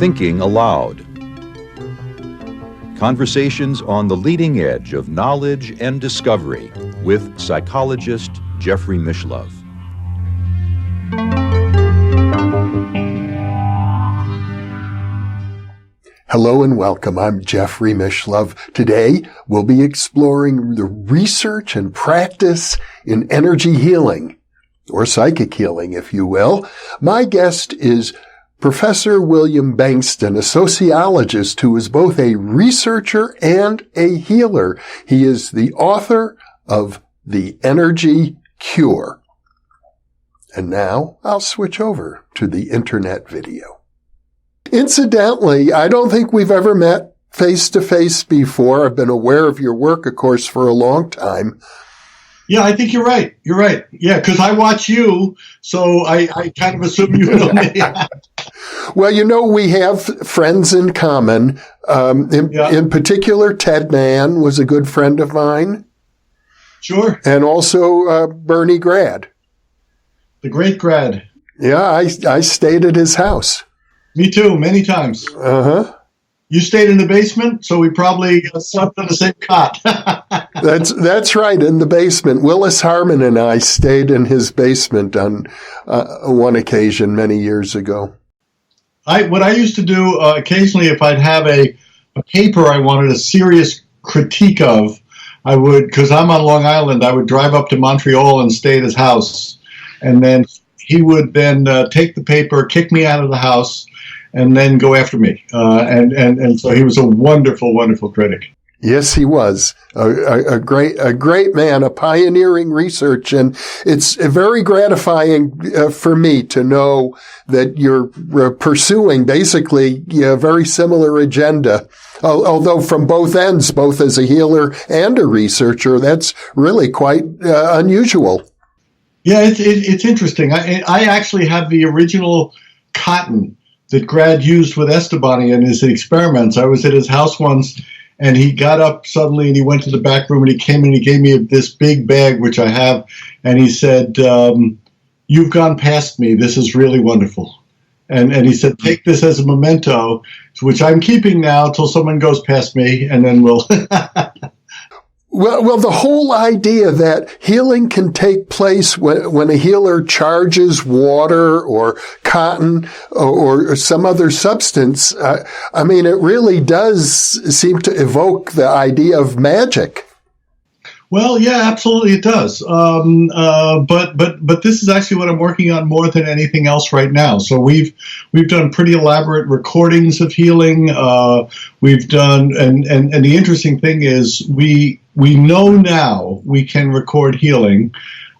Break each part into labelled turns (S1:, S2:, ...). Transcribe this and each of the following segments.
S1: Thinking Aloud. Conversations on the leading edge of knowledge and discovery with psychologist Jeffrey Mishlove.
S2: Hello and welcome. I'm Jeffrey Mishlove. Today, we'll be exploring the research and practice in energy healing, or psychic healing, if you will. My guest is Professor William Bengston, a sociologist who is both a researcher and a healer. He is the author of The Energy Cure. And now I'll switch over to the internet video. Incidentally, I don't think we've ever met face-to-face before. I've been aware of your work, of course, for a long time.
S3: Yeah, I think you're right. You're right. Yeah, because I watch you, so I kind of assume you know me.
S2: Well, you know, we have friends in common. In particular, Ted Mann was a good friend of mine.
S3: Sure.
S2: And also Bernie Grad.
S3: The great Grad.
S2: Yeah, I stayed at his house.
S3: Me too, many times.
S2: Uh-huh.
S3: You stayed in the basement, so we probably slept on the same cot.
S2: That's right, in the basement. Willis Harmon and I stayed in his basement on one occasion many years ago.
S3: What I used to do occasionally, if I'd have a paper I wanted a serious critique of, I would, because I'm on Long Island, I would drive up to Montreal and stay at his house. And then he would then take the paper, kick me out of the house, and then go after me. And so he was a wonderful, wonderful critic.
S2: Yes, he was a great man, a pioneering research. And it's very gratifying for me to know that you're pursuing basically a very similar agenda. Although from both ends, both as a healer and a researcher, that's really quite unusual.
S3: Yeah, it's interesting. I actually have the original cotton that Grad used with Esteban in his experiments. I was at his house once, and he got up suddenly, and he went to the back room, and he came in, and he gave me this big bag, which I have, and he said, "You've gone past me. This is really wonderful." And he said, "Take this as a memento," which I'm keeping now till someone goes past me, and then we'll...
S2: Well, the whole idea that healing can take place when a healer charges water or cotton or some other substance, I mean, it really does seem to evoke the idea of magic.
S3: Well, yeah, absolutely it does. But this is actually what I'm working on more than anything else right now. So we've done pretty elaborate recordings of healing. We've done, and the interesting thing is we know now we can record healing.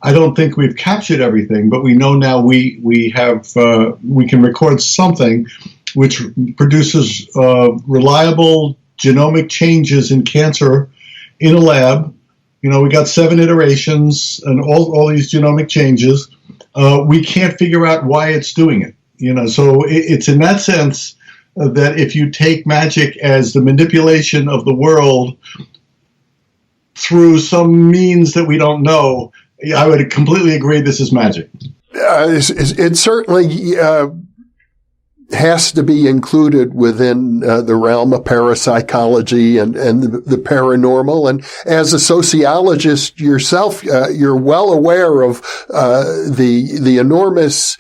S3: I don't think we've captured everything, but we know now we can record something which produces reliable genomic changes in cancer in a lab. You know, we got 7 iterations and all these genomic changes. We can't figure out why it's doing it. You know, so it's in that sense that if you take magic as the manipulation of the world through some means that we don't know, I would completely agree this is magic.
S2: It certainly has to be included within the realm of parapsychology and the paranormal. And as a sociologist yourself, you're well aware of the enormous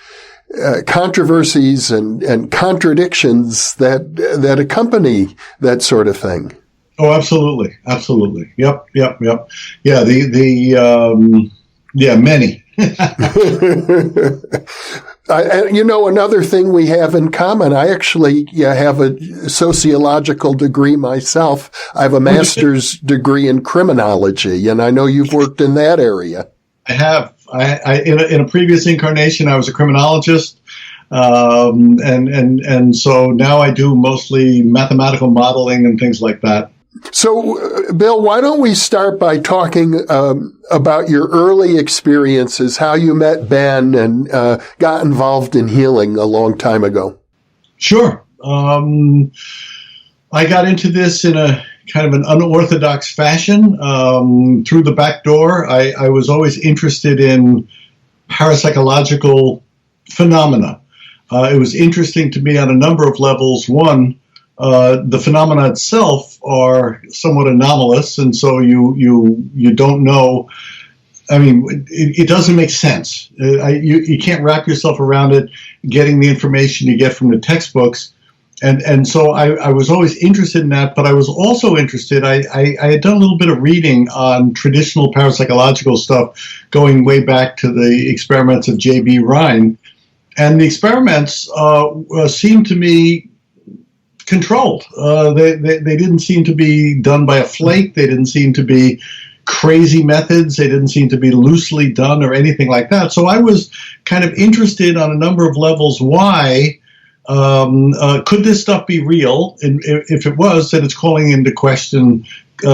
S2: controversies and contradictions that accompany that sort of thing.
S3: Oh, absolutely, absolutely. Yep. Yeah, many.
S2: You know, another thing we have in common, I actually have a sociological degree myself. I have a master's degree in criminology, and I know you've worked in that area.
S3: I have. In a previous incarnation, I was a criminologist, and so now I do mostly mathematical modeling and things like that.
S2: So, Bill, why don't we start by talking about your early experiences, how you met Ben and got involved in healing a long time ago?
S3: Sure. I got into this in a kind of an unorthodox fashion through the back door. I was always interested in parapsychological phenomena. It was interesting to me on a number of levels. One, the phenomena itself are somewhat anomalous, and so you don't know. I mean, it doesn't make sense. You can't wrap yourself around it, getting the information you get from the textbooks. And so I was always interested in that, but I was also interested, I had done a little bit of reading on traditional parapsychological stuff going way back to the experiments of J.B. Rhine. And the experiments seemed to me controlled. They didn't seem to be done by a flake. They didn't seem to be crazy methods. They didn't seem to be loosely done or anything like that. So I was kind of interested on a number of levels why. Could this stuff be real? And if it was, then it's calling into question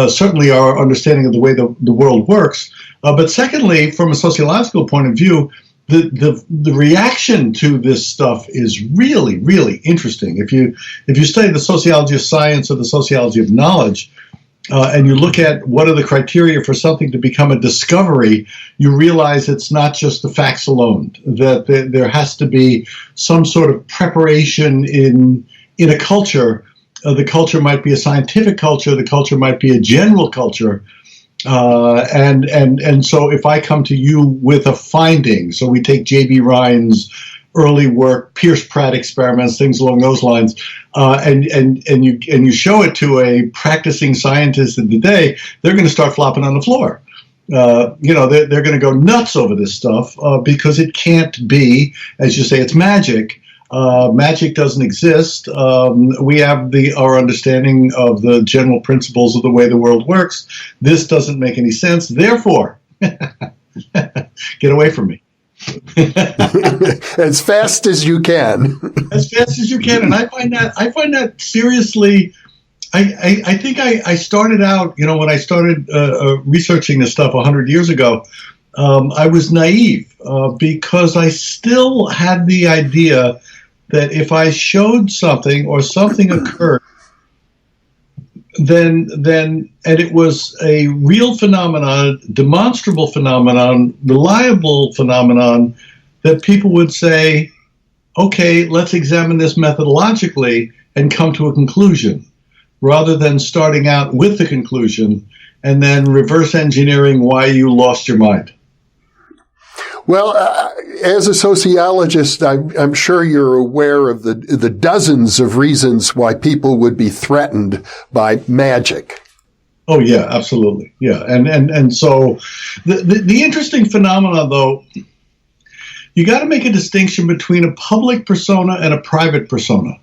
S3: certainly our understanding of the way the world works. But secondly, from a sociological point of view, the reaction to this stuff is really, really interesting. If you study the sociology of science or the sociology of knowledge, and you look at what are the criteria for something to become a discovery, you realize it's not just the facts alone, that there has to be some sort of preparation in a culture. The culture might be a scientific culture, the culture might be a general culture. And so if I come to you with a finding, so we take J.B. Rhine's early work, Pierce-Pratt experiments, things along those lines, and you show it to a practicing scientist of the day, they're going to start flopping on the floor. They're going to go nuts over this stuff because it can't be, as you say, it's magic. Magic doesn't exist. We have our understanding of the general principles of the way the world works. This doesn't make any sense. Therefore, get away from me.
S2: As fast as you can.
S3: As fast as you can. And I find that seriously, I think I started out, when I started researching this stuff 100 years ago, I was naive because I still had the idea that if I showed something or something occurred, then and it was a real phenomenon, demonstrable phenomenon, reliable phenomenon, that people would say, okay, let's examine this methodologically and come to a conclusion, rather than starting out with the conclusion and then reverse engineering why you lost your mind.
S2: Well, as a sociologist, I'm sure you're aware of the dozens of reasons why people would be threatened by magic.
S3: Oh yeah, absolutely, yeah, and so the interesting phenomena, though, you got to make a distinction between a public persona and a private persona,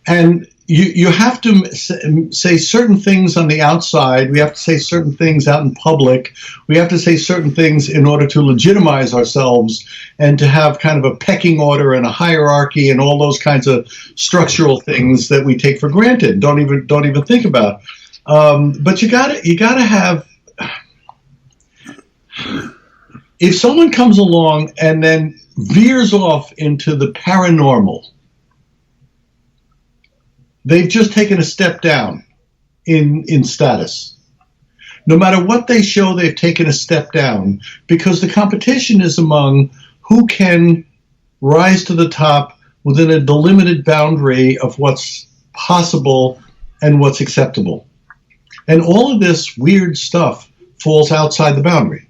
S3: and you have to say certain things on the outside. We have to say certain things out in public. We have to say certain things in order to legitimize ourselves and to have kind of a pecking order and a hierarchy and all those kinds of structural things that we take for granted. Don't even think about. But you gotta have. If someone comes along and then veers off into the paranormal, they've just taken a step down in status. No matter what they show, they've taken a step down because the competition is among who can rise to the top within a delimited boundary of what's possible and what's acceptable. And all of this weird stuff falls outside the boundary.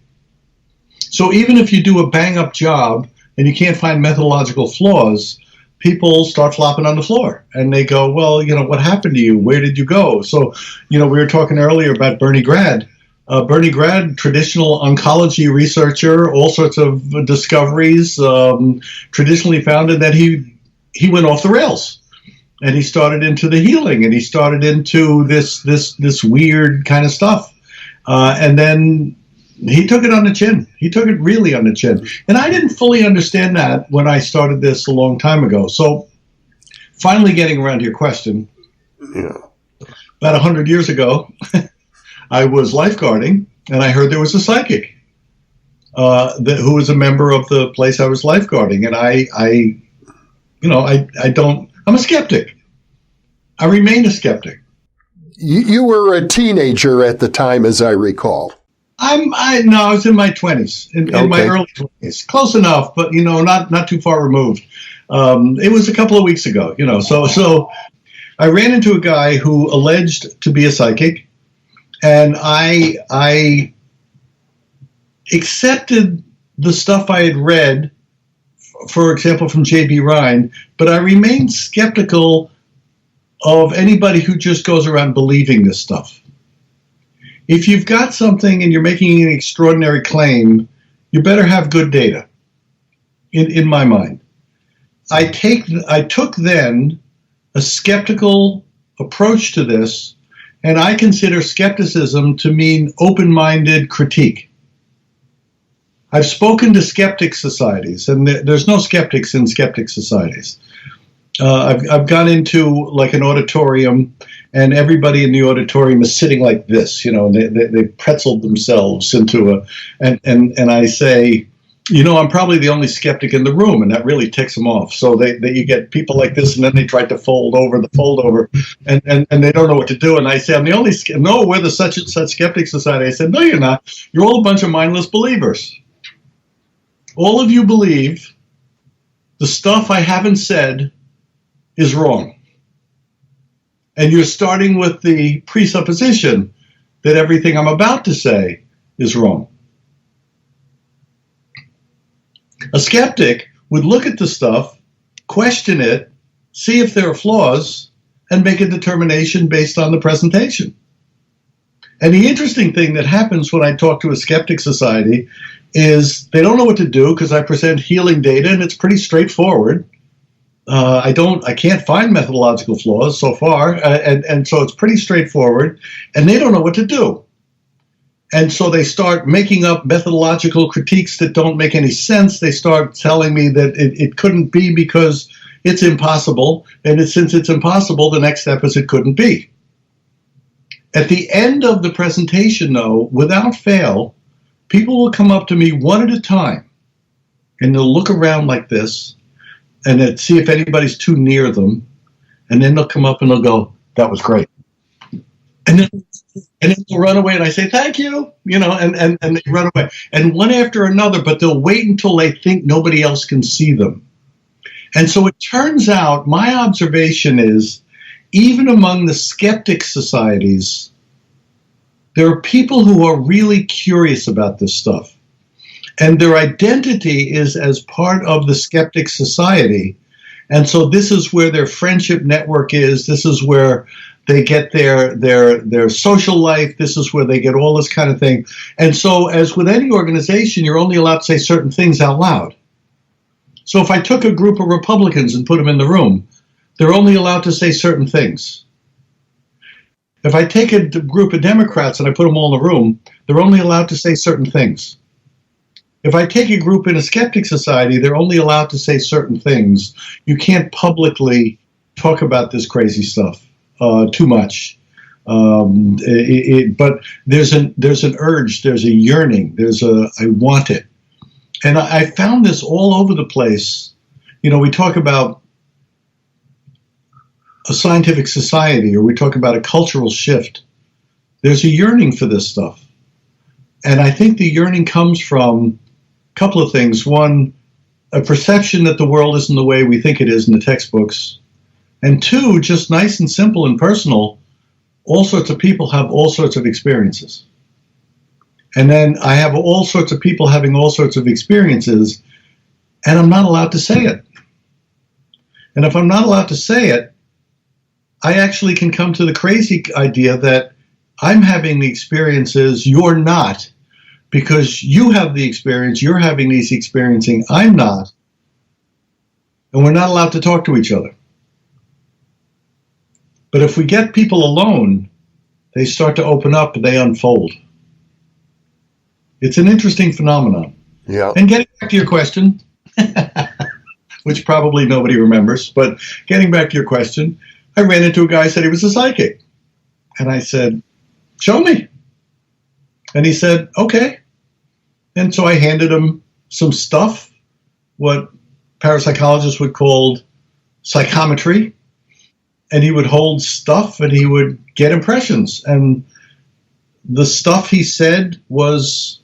S3: So even if you do a bang-up job and you can't find methodological flaws, people start flopping on the floor and they go, well, what happened to you? Where did you go? So, we were talking earlier about Bernie Grad. Bernie Grad, traditional oncology researcher, all sorts of discoveries, traditionally founded that he went off the rails and he started into the healing and he started into this weird kind of stuff. And then he took it on the chin. He took it really on the chin. And I didn't fully understand that when I started this a long time ago. So finally getting around to your question, about 100 years ago, I was lifeguarding and I heard there was a psychic who was a member of the place I was lifeguarding. And I'm a skeptic. I remain a skeptic.
S2: You were a teenager at the time, as I recall.
S3: I was in my 20s, in my early 20s, close enough, but not too far removed. It was a couple of weeks ago, So I ran into a guy who alleged to be a psychic, and I accepted the stuff I had read, for example, from J.B. Rhine, but I remained skeptical of anybody who just goes around believing this stuff. If you've got something and you're making an extraordinary claim, you better have good data, in my mind. I took then a skeptical approach to this, and I consider skepticism to mean open-minded critique. I've spoken to skeptic societies, and there's no skeptics in skeptic societies. I've gone into like an auditorium, and everybody in the auditorium is sitting like this, and they pretzeled themselves into and I say, I'm probably the only skeptic in the room, and that really ticks them off. So you get people like this, and then they try to fold over, and they don't know what to do. And I say, I'm the only, no, we're the such and such skeptic society. I said, no, you're not. You're all a bunch of mindless believers. All of you believe the stuff I haven't said is wrong. And you're starting with the presupposition that everything I'm about to say is wrong. A skeptic would look at the stuff, question it, see if there are flaws, and make a determination based on the presentation. And the interesting thing that happens when I talk to a skeptic society is they don't know what to do because I present healing data and it's pretty straightforward. I can't find methodological flaws so far, and so it's pretty straightforward, and they don't know what to do. And so they start making up methodological critiques that don't make any sense. They start telling me that it couldn't be because it's impossible, and since it's impossible, the next step is it couldn't be. At the end of the presentation, though, without fail, people will come up to me one at a time, and they'll look around like this, and then see if anybody's too near them, and then they'll come up and they'll go, "That was great," and then they'll run away, and I say, "Thank you," and they run away, and one after another, but they'll wait until they think nobody else can see them. And so it turns out, my observation is, even among the skeptic societies, there are people who are really curious about this stuff. And their identity is as part of the skeptic society. And so this is where their friendship network is. This is where they get their social life. This is where they get all this kind of thing. And so, as with any organization, you're only allowed to say certain things out loud. So if I took a group of Republicans and put them in the room, they're only allowed to say certain things. If I take a group of Democrats and I put them all in the room, they're only allowed to say certain things. If I take a group in a skeptic society, they're only allowed to say certain things. You can't publicly talk about this crazy stuff too much. But there's an urge, there's a yearning, I want it. And I found this all over the place. We talk about a scientific society, or we talk about a cultural shift. There's a yearning for this stuff. And I think the yearning comes from a couple of things. One, a perception that the world isn't the way we think it is in the textbooks. And two, just nice and simple and personal, all sorts of people have all sorts of experiences. And then I have all sorts of people having all sorts of experiences, and I'm not allowed to say it. And if I'm not allowed to say it, I actually can come to the crazy idea that I'm having the experiences, you're not, because you have the experience, you're having these experiencing, I'm not, and we're not allowed to talk to each other. But if we get people alone, they start to open up and they unfold. It's an interesting phenomenon.
S2: Yeah.
S3: And getting back to your question, which probably nobody remembers, but getting back to your question, I ran into a guy who said he was a psychic. And I said, "Show me." And he said, "Okay." And so I handed him some stuff, what parapsychologists would call psychometry. And he would hold stuff and he would get impressions. And the stuff he said was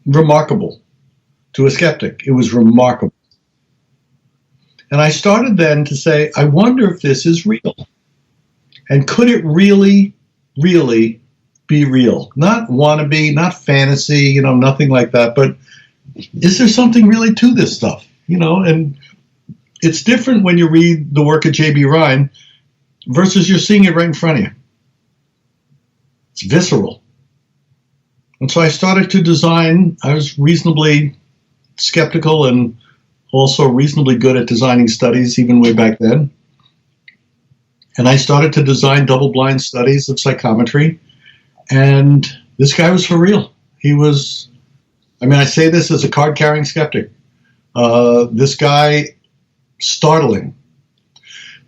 S3: remarkable to a skeptic. It was remarkable. And I started then to say, I wonder if this is real. And could it really, really be real? Not wannabe, not fantasy, nothing like that. But is there something really to this stuff? And it's different when you read the work of J.B. Rhine versus you're seeing it right in front of you. It's visceral. And so I started to design. I was reasonably skeptical and also reasonably good at designing studies even way back then. And I started to design double-blind studies of psychometry. And this guy was for real. He was, I say this as a card-carrying skeptic. This guy, startling.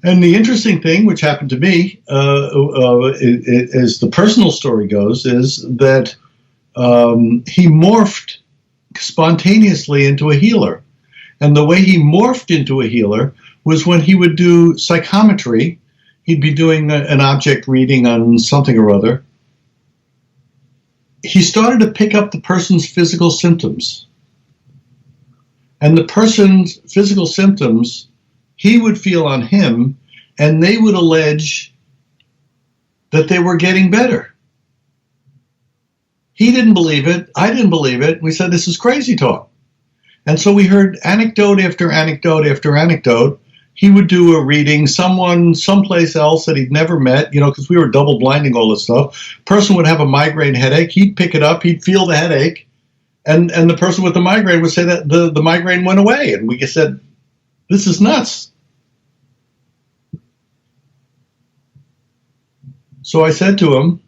S3: And the interesting thing, which happened to me, as the personal story goes, is that he morphed spontaneously into a healer. And the way he morphed into a healer was when he would do psychometry. He'd be doing an object reading on something or other. He started to pick up the person's physical symptoms. And the person's physical symptoms, he would feel on him, and they would allege that they were getting better. He didn't believe it. I didn't believe it. We said, this is crazy talk. And so we heard anecdote after anecdote after anecdote. He would do a reading, someplace else that he'd never met, because we were double blinding all this stuff. Person would have a migraine headache. He'd pick it up. He'd feel the headache. And the person with the migraine would say that the migraine went away. And we just said, this is nuts. So I said to him,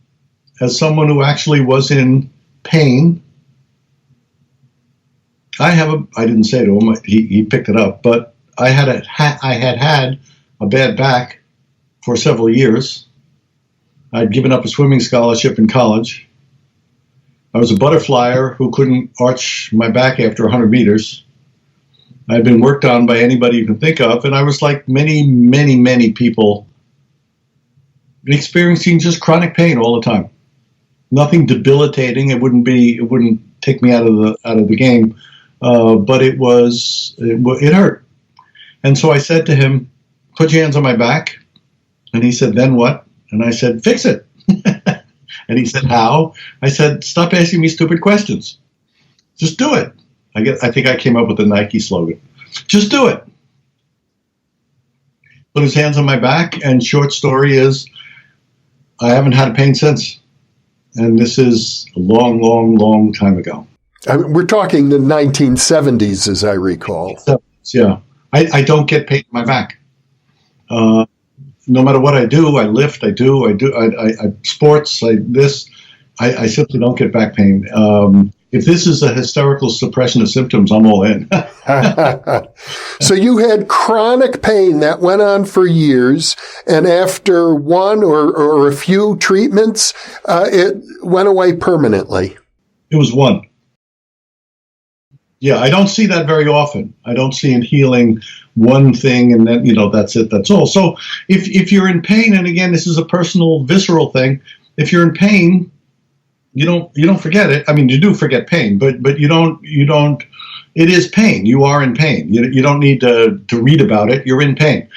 S3: as someone who actually was in pain, I didn't say to him, he picked it up, but I had a bad back for several years. I'd given up a swimming scholarship in college. I was a butterflyer who couldn't arch my back after 100 meters. I'd been worked on by anybody you can think of, and I was like many, many, many people experiencing just chronic pain all the time. Nothing debilitating. It wouldn't take me out of the game, but it hurt. And so I said to him, "Put your hands on my back." And he said, "Then what?" And I said, "Fix it." And he said, "How?" I said, "Stop asking me stupid questions. Just do it." I think I came up with the Nike slogan. Just do it. Put his hands on my back, and short story is, I haven't had pain since. And this is a long, long, long time ago.
S2: We're talking the 1970s, as I recall.
S3: Yeah. I don't get pain in my back. No matter what I do, I lift, I sports, I simply don't get back pain. If this is a hysterical suppression of symptoms, I'm all in.
S2: So you had chronic pain that went on for years, and after one or a few treatments, it went away permanently.
S3: It was one. Yeah, I don't see that very often. I don't see in healing one thing and then, that's it, that's all. So if you're in pain, and again, this is a personal, visceral thing, if you're in pain, you don't forget it. I mean, you do forget pain, but you don't, it is pain. You are in pain. You don't need to read about it. You're in pain.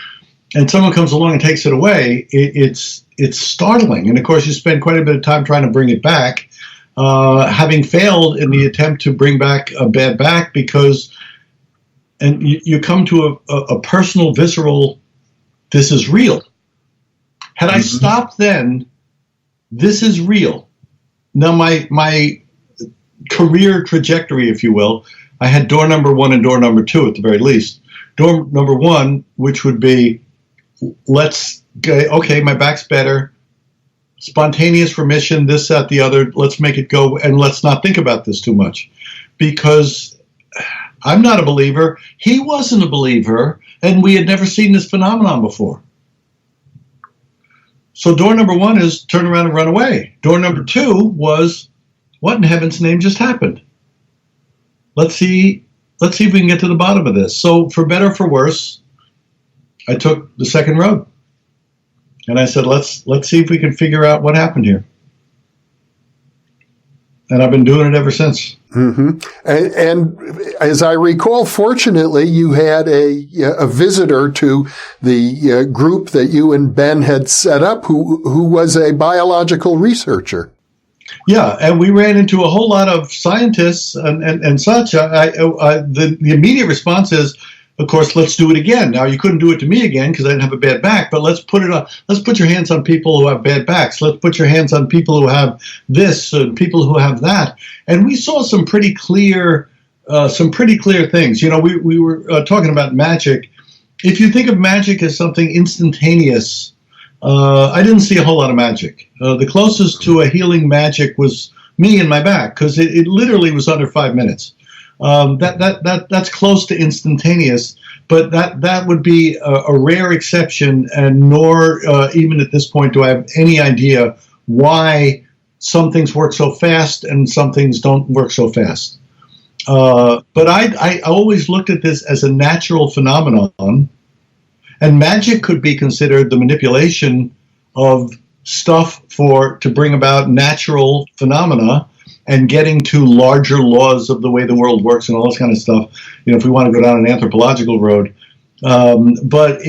S3: And someone comes along and takes it away. It's startling. And of course, you spend quite a bit of time trying to bring it back, having failed in the attempt to bring back a bad back and you come to a personal, visceral, this is real. Had I stopped then, this is real. Now, my career trajectory, if you will, I had door number 1 and door number 2 at the very least. Door number 1, which would be, okay, my back's better, spontaneous remission, this, that, the other, let's make it go, and let's not think about this too much. Because I'm not a believer, he wasn't a believer, and we had never seen this phenomenon before. So door number 1 is turn around and run away. Door number 2 was, what in heaven's name just happened? Let's see if we can get to the bottom of this. So for better or for worse, I took the second road. And I said, let's see if we can figure out what happened here. And I've been doing it ever since.
S2: Mm-hmm. And as I recall, fortunately, you had a visitor to the group that you and Ben had set up who was a biological researcher.
S3: Yeah, and we ran into a whole lot of scientists and such. The immediate response is, of course, let's do it again. Now, you couldn't do it to me again because I didn't have a bad back, but let's put your hands on people who have bad backs. Let's put your hands on people who have this and people who have that. And we saw some pretty clear things. You know, we were talking about magic. If you think of magic as something instantaneous, I didn't see a whole lot of magic. The closest to a healing magic was me and my back, because it literally was under 5 minutes. That's close to instantaneous, but that would be a rare exception, and nor even at this point do I have any idea why some things work so fast and some things don't work so fast. But I always looked at this as a natural phenomenon, and magic could be considered the manipulation of stuff to bring about natural phenomena and getting to larger laws of the way the world works and all this kind of stuff, you know, if we want to go down an anthropological road. But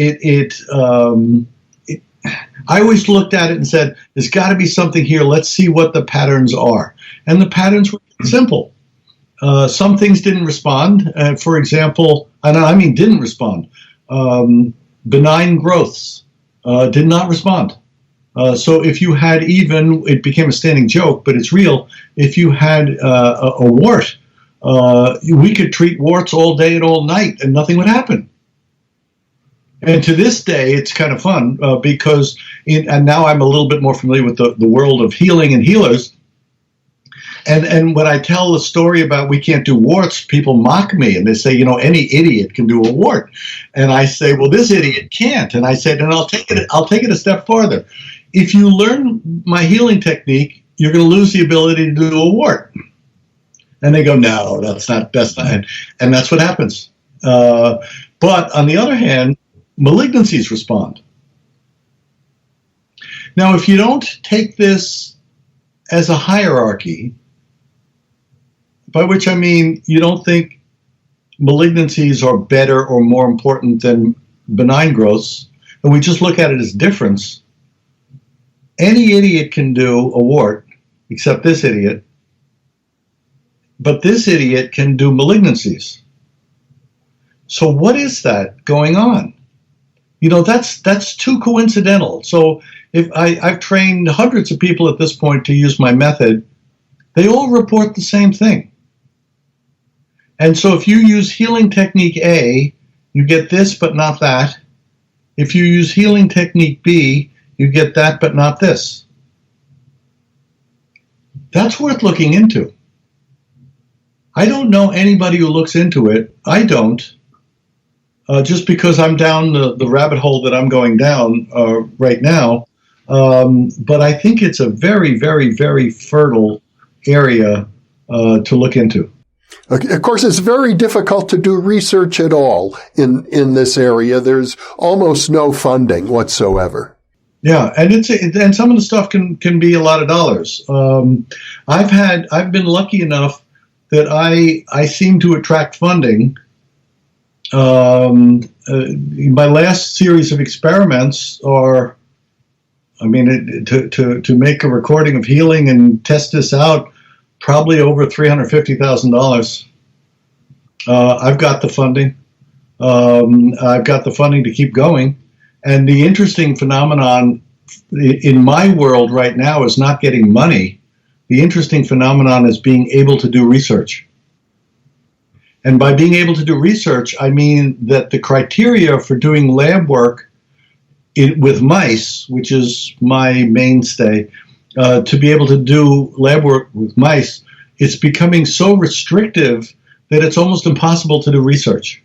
S3: I always looked at it and said, there's got to be something here. Let's see what the patterns are. And the patterns were simple. Some things didn't respond. For example, didn't respond. Benign growths did not respond. So if you had it became a standing joke, but it's real. If you had a wart, we could treat warts all day and all night and nothing would happen. And to this day, it's kind of fun because, and now I'm a little bit more familiar with the world of healing and healers. And when I tell the story about we can't do warts, people mock me and they say, you know, any idiot can do a wart. And I say, well, this idiot can't. And I said, and I'll take it a step farther. If you learn my healing technique, you're going to lose the ability to do a wart. And they go, no, that's not. And that's what happens. But on the other hand, malignancies respond. Now, if you don't take this as a hierarchy, by which I mean you don't think malignancies are better or more important than benign growths, and we just look at it as difference, any idiot can do a wart, except this idiot, but this idiot can do malignancies. So what is that going on? You know, that's too coincidental. So if I've trained hundreds of people at this point to use my method, they all report the same thing. And so if you use healing technique A, you get this but not that. If you use healing technique B, you get that but not this. That's worth looking into. I don't know anybody who looks into it. I don't. Just because I'm down the rabbit hole that I'm going down right now. But I think it's a very, very, very fertile area to look into.
S2: Of course, it's very difficult to do research at all in this area. There's almost no funding whatsoever.
S3: Yeah, and some of the stuff can be a lot of dollars. I've been lucky enough that I seem to attract funding. My last series of experiments are, to make a recording of healing and test this out, probably over $350,000. I've got the funding. I've got the funding to keep going. And the interesting phenomenon in my world right now is not getting money. The interesting phenomenon is being able to do research. And by being able to do research, I mean that the criteria for doing lab work with mice, which is my mainstay, to be able to do lab work with mice, it's becoming so restrictive that it's almost impossible to do research.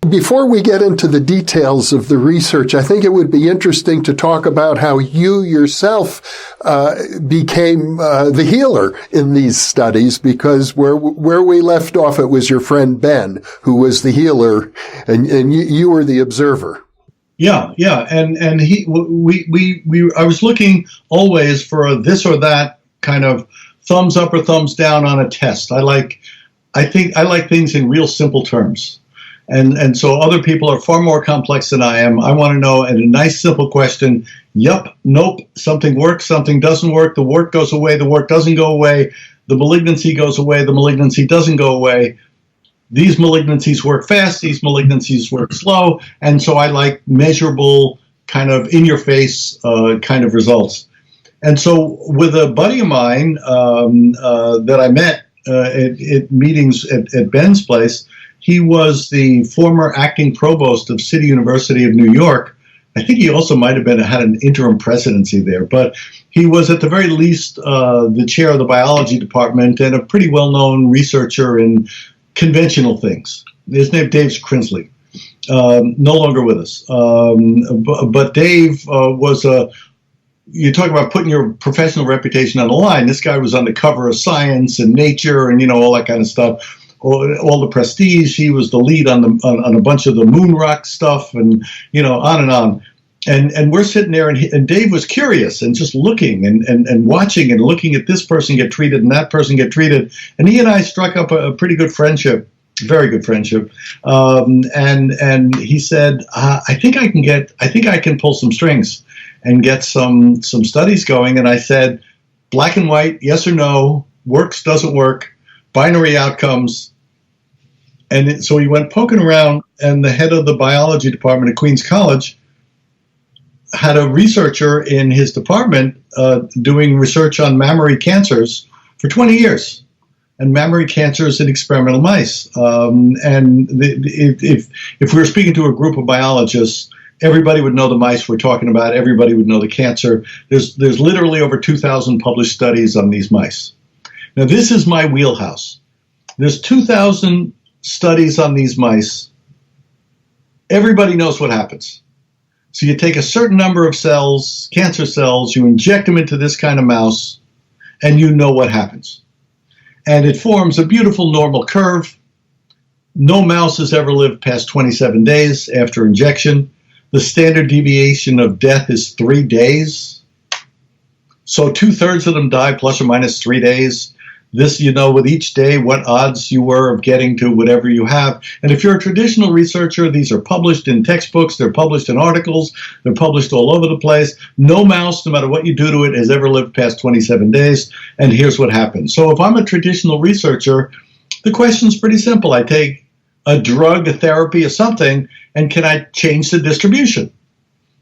S2: Before we get into the details of the research, I think it would be interesting to talk about how you yourself became the healer in these studies, because where we left off, it was your friend Ben who was the healer, and you were the observer.
S3: Yeah, and I was looking always for a this or that kind of thumbs up or thumbs down on a test. I like things in real simple terms. And so other people are far more complex than I am. I want to know in a nice, simple question, yup, nope, something works, something doesn't work, the work goes away, the work doesn't go away, the malignancy goes away, the malignancy doesn't go away. These malignancies work fast, these malignancies work slow, and so I like measurable, kind of in-your-face kind of results. And so with a buddy of mine that I met at meetings at Ben's place, he was the former acting provost of City University of New York. I think he also might have had an interim presidency there, but he was at the very least the chair of the biology department and a pretty well-known researcher in conventional things. His name Dave Crinsley, no longer with us. But Dave was you talk about putting your professional reputation on the line. This guy was on the cover of Science and Nature and, all that kind of stuff. All the prestige. He was the lead on a bunch of the moon rock stuff, and on and on. And we're sitting there, and Dave was curious and just looking and watching and looking at this person get treated and that person get treated. And he and I struck up a pretty good friendship, very good friendship. And he said, I think I can pull some strings and get some studies going. And I said, black and white, yes or no, works, doesn't work, binary outcomes. And so he went poking around, and the head of the biology department at Queens College had a researcher in his department doing research on mammary cancers for 20 years, and mammary cancers in experimental mice. If we were speaking to a group of biologists, everybody would know the mice we're talking about. Everybody would know the cancer. There's literally over 2,000 published studies on these mice. Now, this is my wheelhouse. There's 2,000 studies on these mice. Everybody knows what happens. So you take a certain number of cells, cancer cells, you inject them into this kind of mouse, and you know what happens. And it forms a beautiful normal curve. No mouse has ever lived past 27 days after injection. The standard deviation of death is 3 days. So 2/3 of them die plus or minus 3 days. This, with each day, what odds you were of getting to whatever you have. And if you're a traditional researcher, these are published in textbooks, they're published in articles, they're published all over the place. No mouse, no matter what you do to it, has ever lived past 27 days. And here's what happens. So if I'm a traditional researcher, the question's pretty simple. I take a drug, a therapy, or something, and can I change the distribution?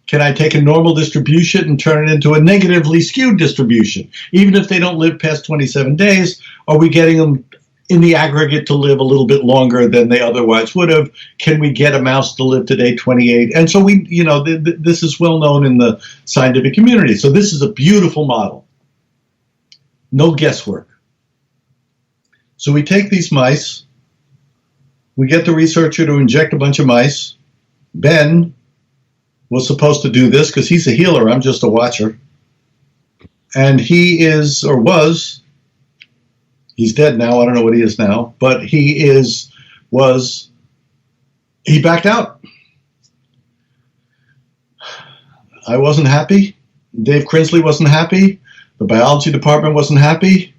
S3: Can I take a normal distribution and turn it into a negatively skewed distribution? Even if they don't live past 27 days, are we getting them in the aggregate to live a little bit longer than they otherwise would have? Can we get a mouse to live to day 28? And so this is well known in the scientific community. So this is a beautiful model. No guesswork. So we take these mice, we get the researcher to inject a bunch of mice. Ben was supposed to do this because he's a healer, I'm just a watcher. And he is, or was, he's dead now, I don't know what he is now, but he backed out. I wasn't happy. Dave Crinsley wasn't happy. The biology department wasn't happy.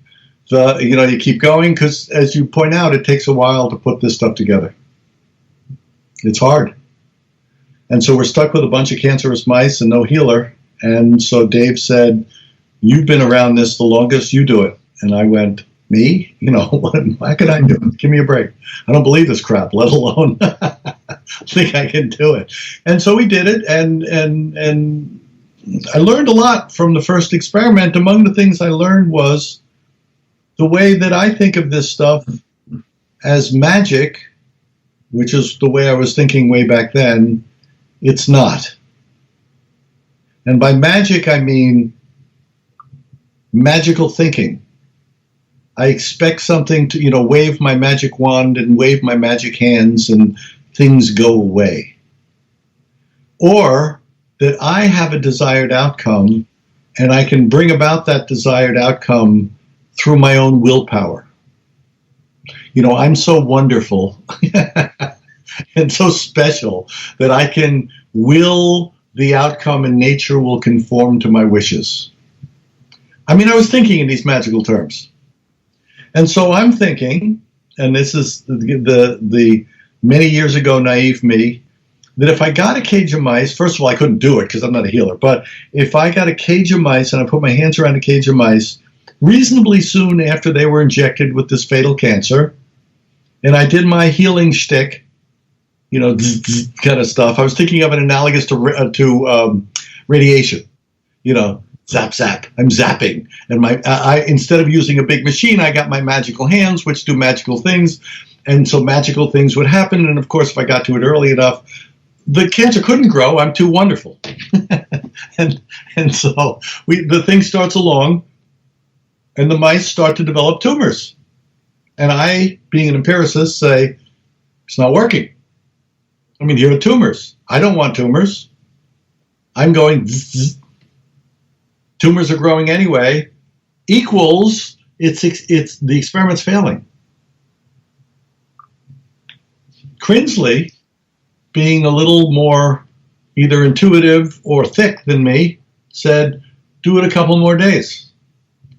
S3: You keep going because, as you point out, it takes a while to put this stuff together. It's hard. And so we're stuck with a bunch of cancerous mice and no healer. And so Dave said, you've been around this the longest, you do it. And I went, me? Why could I do it? Give me a break. I don't believe this crap, let alone think I can do it. And so we did it, and I learned a lot from the first experiment. Among the things I learned was the way that I think of this stuff as magic, which is the way I was thinking way back then. It's not. And by magic, I mean magical thinking. I expect something to, wave my magic wand and wave my magic hands and things go away. Or that I have a desired outcome and I can bring about that desired outcome through my own willpower. I'm so wonderful and so special that I can will the outcome and nature will conform to my wishes. I was thinking in these magical terms. And so I'm thinking, and this is the many years ago naive me, that if I got a cage of mice, first of all, I couldn't do it because I'm not a healer, but if I got a cage of mice and I put my hands around a cage of mice, reasonably soon after they were injected with this fatal cancer, and I did my healing shtick, you know, kind of stuff. I was thinking of it analogous to radiation, you know, zap, zap. I'm zapping. And I instead of using a big machine, I got my magical hands, which do magical things. And so magical things would happen. And of course, if I got to it early enough, the cancer couldn't grow. I'm too wonderful. and so the thing starts along, and the mice start to develop tumors. And I, being an empiricist, say, it's not working. I mean, here are tumors. I don't want tumors. I'm going, zzz. Tumors are growing anyway, equals it's the experiment's failing. Krinsley, being a little more either intuitive or thick than me, said, do it a couple more days.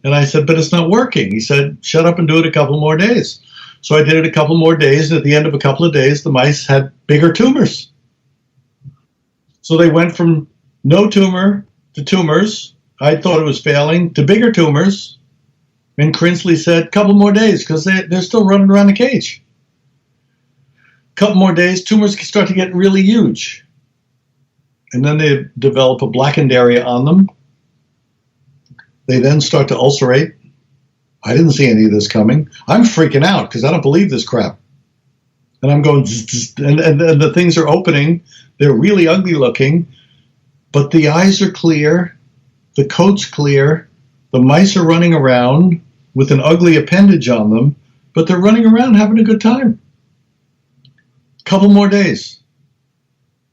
S3: And I said, but it's not working. He said, shut up and do it a couple more days. So I did it a couple more days, and at the end of a couple of days, the mice had bigger tumors. So they went from no tumor to tumors. I thought it was failing, to bigger tumors. And Krinsley said, couple more days, because they're still running around the cage. Couple more days, tumors start to get really huge. And then they develop a blackened area on them. They then start to ulcerate. I didn't see any of this coming. I'm freaking out because I don't believe this crap. And I'm going, and the things are opening. They're really ugly looking, but the eyes are clear. The coat's clear. The mice are running around with an ugly appendage on them, but they're running around having a good time. Couple more days.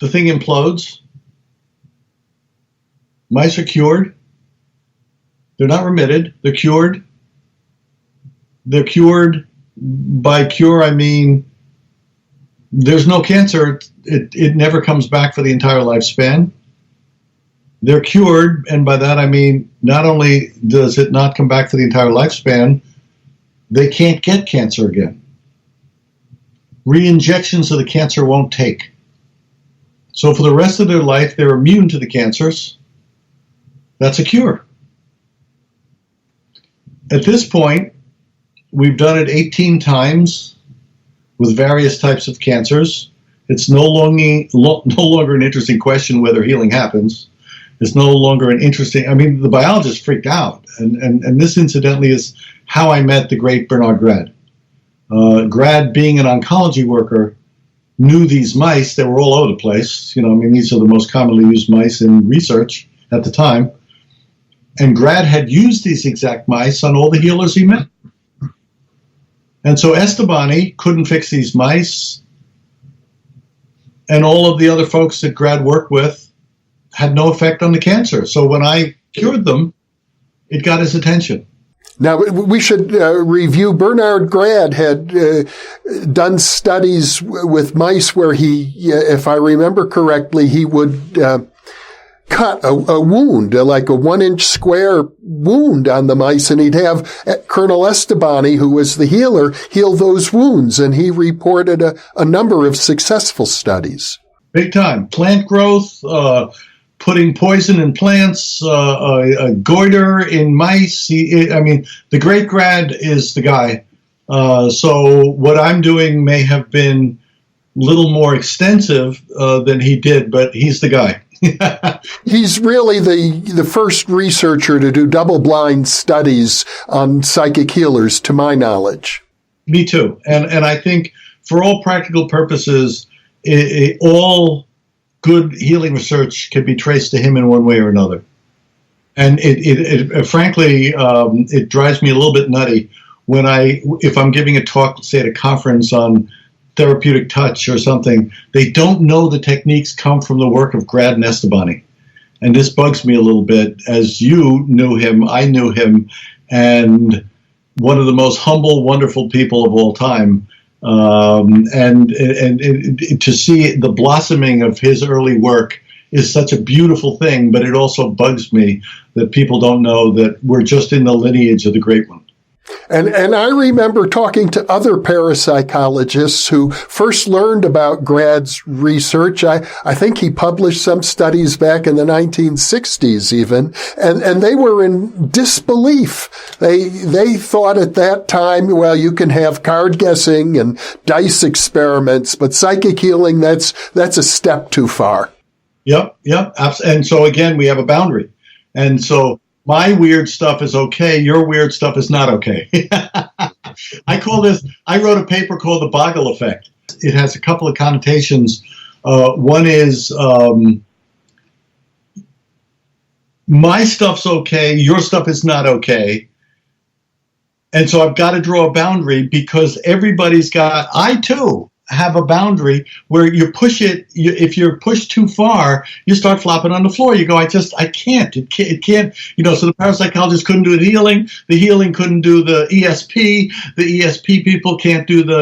S3: The thing implodes. Mice are cured. They're not remitted. They're cured. They're cured. By cure, I mean there's no cancer. It never comes back for the entire lifespan. They're cured, and by that I mean not only does it not come back for the entire lifespan, they can't get cancer again. Re-injections of the cancer won't take. So for the rest of their life, they're immune to the cancers. That's a cure. At this point, we've done it 18 times with various types of cancers. It's no longer an interesting question whether healing happens. It's no longer an interesting, I mean, the biologist freaked out. And this, incidentally, is how I met the great Bernard Grad. Grad, being an oncology worker, knew these mice. They were all over the place. You know, I mean, these are the most commonly used mice in research at the time. And Grad had used these exact mice on all the healers he met. And so Estebani couldn't fix these mice. And all of the other folks that Grad worked with had no effect on the cancer. So when I cured them, it got his attention.
S2: Now, we should review. Bernard Grad had done studies with mice where he, if I remember correctly, he would cut a wound, like a 1-inch square wound on the mice, and he'd have Colonel Estebani, who was the healer, heal those wounds, and he reported a number of successful studies.
S3: Big time. Plant growth, putting poison in plants, goiter in mice. The great Grad is the guy. So what I'm doing may have been a little more extensive than he did, but he's the guy.
S2: He's really the first researcher to do double-blind studies on psychic healers, to my knowledge.
S3: Me too. And I think for all practical purposes, all good healing research can be traced to him in one way or another. And frankly, it drives me a little bit nutty when if I'm giving a talk, say at a conference on therapeutic touch or something, they don't know the techniques come from the work of Grad and Estebani. And this bugs me a little bit. As you knew him, I knew him, and one of the most humble, wonderful people of all time. And to see the blossoming of his early work is such a beautiful thing, but it also bugs me that people don't know that we're just in the lineage of the great one.
S2: And I remember talking to other parapsychologists who first learned about Grad's research. I think he published some studies back in the 1960s even, and they were in disbelief. They thought at that time, well, you can have card guessing and dice experiments, but psychic healing, that's a step too far.
S3: Yep. And so again, we have a boundary. And so my weird stuff is okay. Your weird stuff is not okay. I wrote a paper called The Boggle Effect. It has a couple of connotations. One is my stuff's okay, your stuff is not okay. And so I've got to draw a boundary because I too have a boundary where you push it. If you're pushed too far, you start flopping on the floor. You go, I can't. It can't. So the parapsychologist couldn't do the healing. The healing couldn't do the ESP. The ESP people can't do the,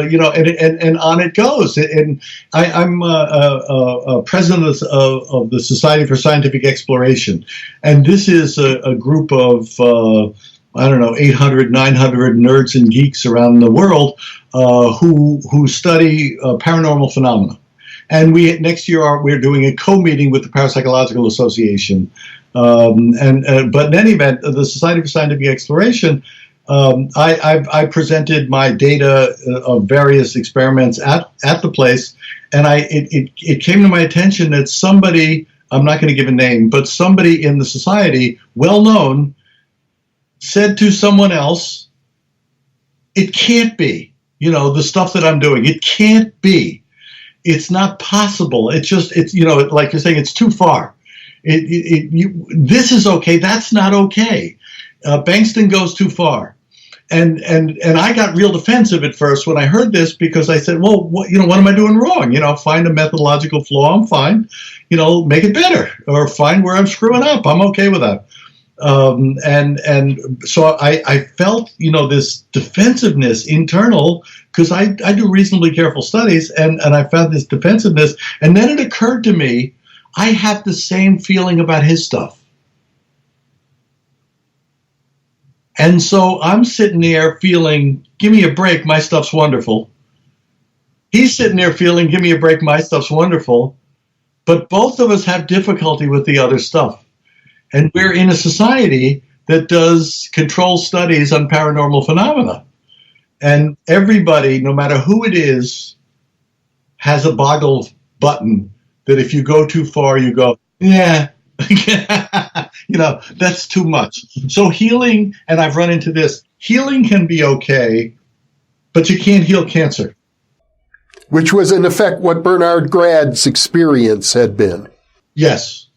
S3: and on it goes. And I'm a president of the Society for Scientific Exploration. And this is a group of, 800, 900 nerds and geeks around the world who study paranormal phenomena. And next year we're doing a co-meeting with the Parapsychological Association. But in any event, the Society for Scientific Exploration, I presented my data of various experiments at the place, and it came to my attention that somebody, I'm not going to give a name, but somebody in the society, well known, said to someone else, it can't be, the stuff that I'm doing, it can't be. It's not possible. It's like you're saying, it's too far. This is okay. That's not okay. Bengston goes too far. And I got real defensive at first when I heard this because I said, well, what am I doing wrong? Find a methodological flaw. I'm fine. Make it better or find where I'm screwing up. I'm okay with that. And so I felt, this defensiveness internal because I do reasonably careful studies and I found this defensiveness. And then it occurred to me, I have the same feeling about his stuff. And so I'm sitting there feeling, give me a break, my stuff's wonderful. He's sitting there feeling, give me a break, my stuff's wonderful. But both of us have difficulty with the other stuff. And we're in a society that does controlled studies on paranormal phenomena. And everybody, no matter who it is, has a boggle button that if you go too far, you go, yeah, that's too much. So healing, and I've run into this, healing can be okay, but you can't heal cancer.
S2: Which was, in effect, what Bernard Grad's experience had been. Yes.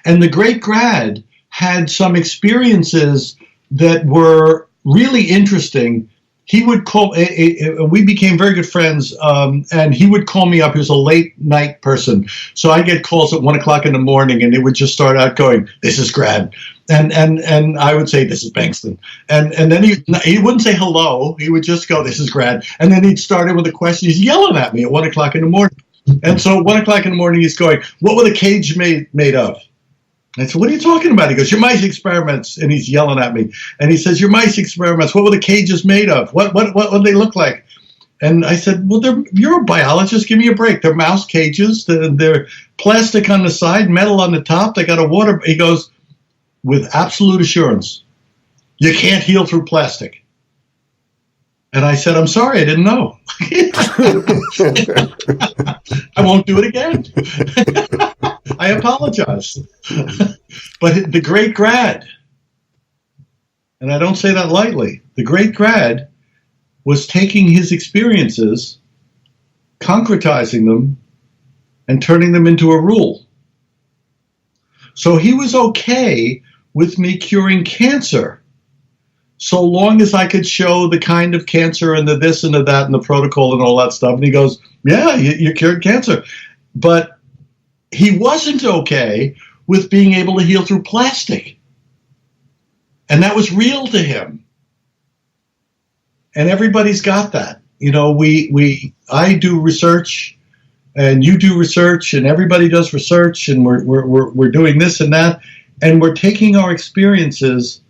S3: And the great Grad had some experiences that were really interesting. He would call, we became very good friends, and he would call me up. He was a late night person. So I get calls at 1 o'clock in the morning, and it would just start out going, this is Grad. And I would say, this is Bengston. And then he wouldn't say hello. He would just go, this is Grad. And then he'd start it with a question. He's yelling at me at 1 o'clock in the morning. And so 1 o'clock in the morning, he's going, what were the cage made of? I said, what are you talking about? He goes, your mice experiments. And he's yelling at me. And he says, your mice experiments, what were the cages made of? What do they look like? And I said, well, you're a biologist. Give me a break. They're mouse cages. They're plastic on the side, metal on the top. They got a water. He goes, with absolute assurance, you can't heal through plastic. And I said, I'm sorry, I didn't know. I won't do it again. I apologize. But the great Grad, and I don't say that lightly, the great Grad was taking his experiences, concretizing them, and turning them into a rule. So he was okay with me curing cancer, so long as I could show the kind of cancer and the this and the that and the protocol and all that stuff. And he goes, yeah, you cured cancer. But he wasn't okay with being able to heal through plastic. And that was real to him. And everybody's got that. I do research and you do research and everybody does research and we're doing this and that. And we're taking our experiences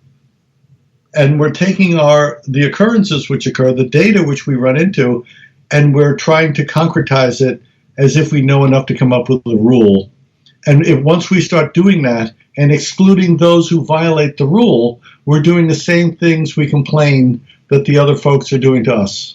S3: and we're taking the occurrences which occur, the data which we run into, and we're trying to concretize it as if we know enough to come up with a rule. And once we start doing that and excluding those who violate the rule, we're doing the same things we complain that the other folks are doing to us.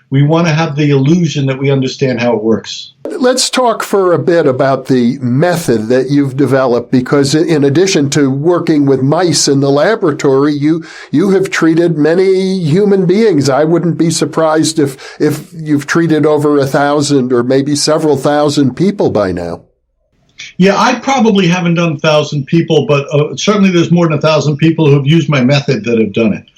S3: We want to have the illusion that we understand how it works.
S2: Let's talk for a bit about the method that you've developed, because in addition to working with mice in the laboratory, you have treated many human beings. I wouldn't be surprised if you've treated over 1,000 or maybe several thousand people by now.
S3: Yeah, I probably haven't done 1,000 people, but certainly there's more than 1,000 people who have used my method that have done it.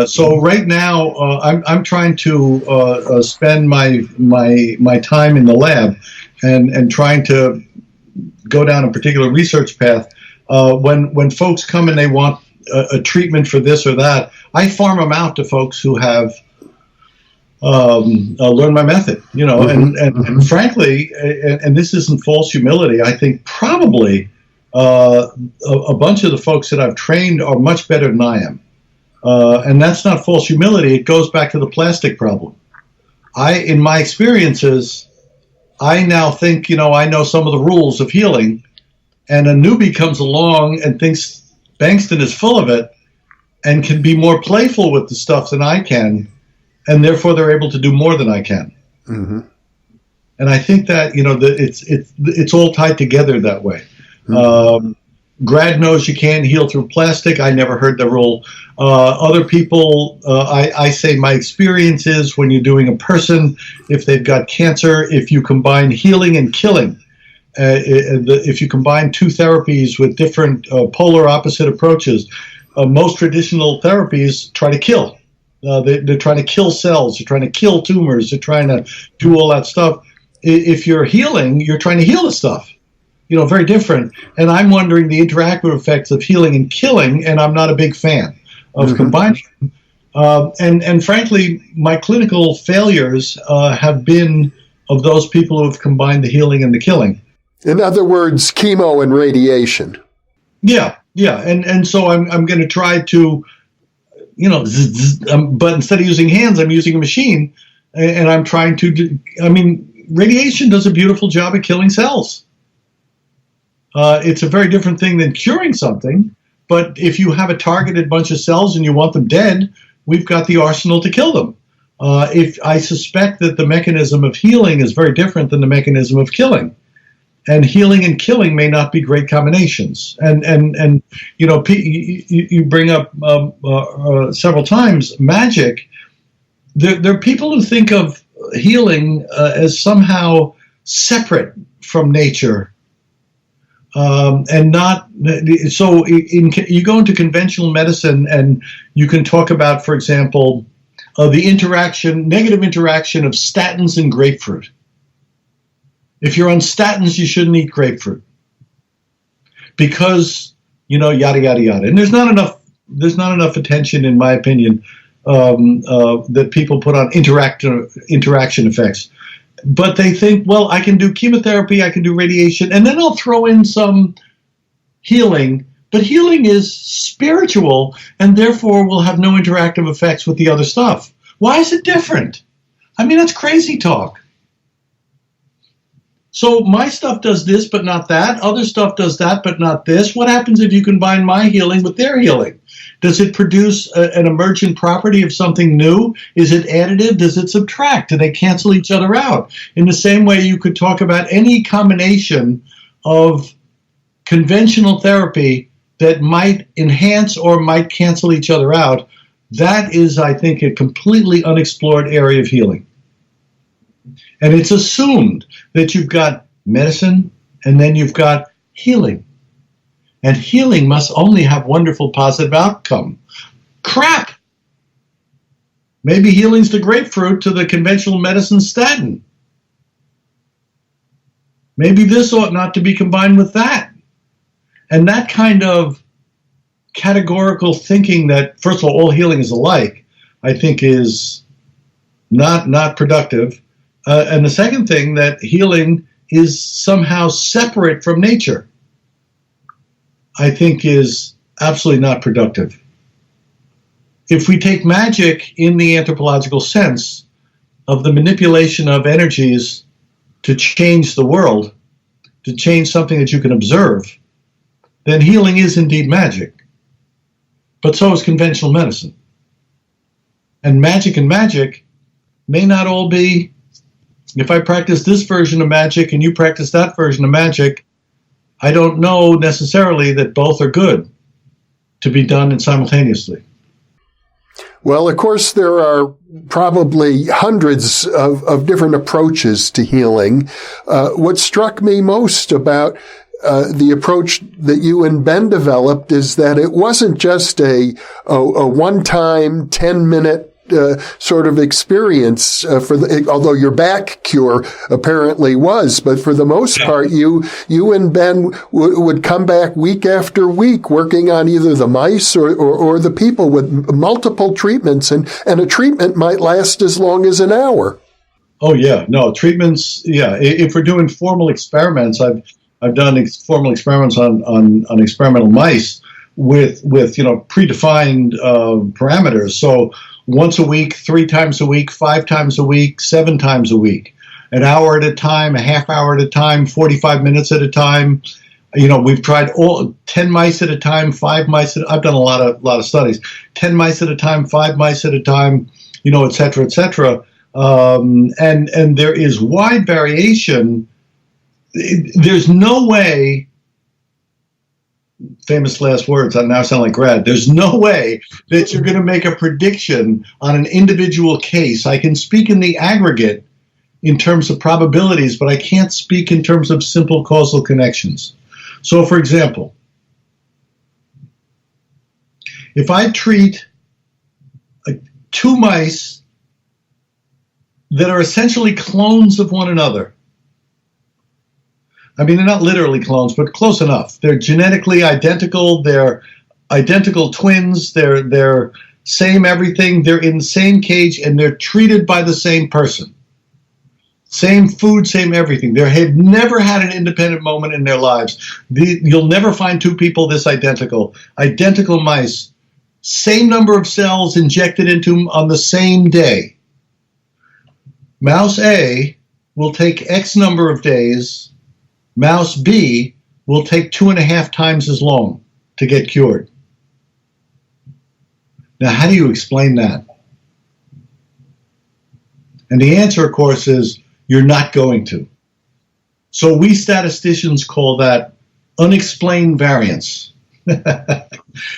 S3: So right now, I'm trying to spend my time in the lab and trying to go down a particular research path. When folks come and they want a treatment for this or that, I farm them out to folks who have learned my method. And frankly, and this isn't false humility, I think probably a bunch of the folks that I've trained are much better than I am. And that's not false humility. It goes back to the plastic problem. In my experiences, I now think, I know some of the rules of healing, and a newbie comes along and thinks Bengston is full of it and can be more playful with the stuff than I can, and therefore they're able to do more than I can. Mm-hmm. And I think that, it's all tied together that way. Mm-hmm. Grad knows you can't heal through plastic. I never heard the rule. Other people, I say my experience is when you're doing a person, if they've got cancer, if you combine healing and killing, if you combine two therapies with different polar opposite approaches, most traditional therapies try to kill. They're trying to kill cells. They're trying to kill tumors. They're trying to do all that stuff. If you're healing, you're trying to heal the stuff. Very different. And I'm wondering the interactive effects of healing and killing, and I'm not a big fan of combining them. And frankly, my clinical failures have been of those people who have combined the healing and the killing.
S2: In other words, chemo and radiation.
S3: Yeah. And so I'm going to try to, but instead of using hands, I'm using a machine, and I'm trying to radiation does a beautiful job at killing cells. It's a very different thing than curing something, but if you have a targeted bunch of cells and you want them dead, we've got the arsenal to kill them. If I suspect that the mechanism of healing is very different than the mechanism of killing, and healing and killing may not be great combinations. And you bring up several times magic. There are people who think of healing as somehow separate from nature. And not so. You go into conventional medicine, and you can talk about, for example, the negative interaction of statins and grapefruit. If you're on statins, you shouldn't eat grapefruit because yada yada yada. And there's not enough attention, in my opinion, that people put on interaction effects. But they think, well, I can do chemotherapy, I can do radiation, and then I'll throw in some healing. But healing is spiritual, and therefore will have no interactive effects with the other stuff. Why is it different? That's crazy talk. So my stuff does this, but not that. Other stuff does that, but not this. What happens if you combine my healing with their healing? Does it produce an emergent property of something new? Is it additive? Does it subtract? Do they cancel each other out? In the same way you could talk about any combination of conventional therapy that might enhance or might cancel each other out. That is, I think, a completely unexplored area of healing. And it's assumed that you've got medicine and then you've got healing. And healing must only have wonderful positive outcome. Crap! Maybe healing's the grapefruit to the conventional medicine statin. Maybe this ought not to be combined with that. And that kind of categorical thinking that, first of all healing is alike, I think is not productive. And the second thing, that healing is somehow separate from nature, I think is absolutely not productive. if we take magic in the anthropological sense of the manipulation of energies to change the world, to change something that you can observe, then healing is indeed magic. But so is conventional medicine. And magic may not all be, if I practice this version of magic and you practice that version of magic, I don't know necessarily that both are good to be done simultaneously.
S2: Well, of course, there are probably hundreds of different approaches to healing. What struck me most about the approach that you and Ben developed is that it wasn't just a one-time 10-minute sort of experience although your back cure apparently was, but for the most part, you and Ben would come back week after week working on either the mice or the people with multiple treatments, and a treatment might last as long as an hour.
S3: Oh yeah, no treatments. Yeah, if we're doing formal experiments, I've done formal experiments on experimental mice with predefined parameters. So once a week, 3 times a week, 5 times a week, 7 times a week, an hour at a time, a half hour at a time, 45 minutes at a time. We've tried 10 mice at a time, 5 mice. I've done a lot of studies. 10 mice at a time, 5 mice at a time, et cetera, et cetera. And there is wide variation. There's no way. Famous last words, I now sound like Grad. There's no way that you're going to make a prediction on an individual case. I can speak in the aggregate in terms of probabilities, but I can't speak in terms of simple causal connections. So, for example, if I treat 2 mice that are essentially clones of one another, I mean, they're not literally clones, but close enough. They're genetically identical. They're identical twins. They're same everything. They're in the same cage, and they're treated by the same person. Same food, same everything. They have never had an independent moment in their lives. You'll never find 2 people this identical. Identical mice. Same number of cells injected into them on the same day. Mouse A will take X number of days. Mouse B will take 2.5 times as long to get cured. Now, how do you explain that? And the answer, of course, is you're not going to. So we statisticians call that unexplained variance,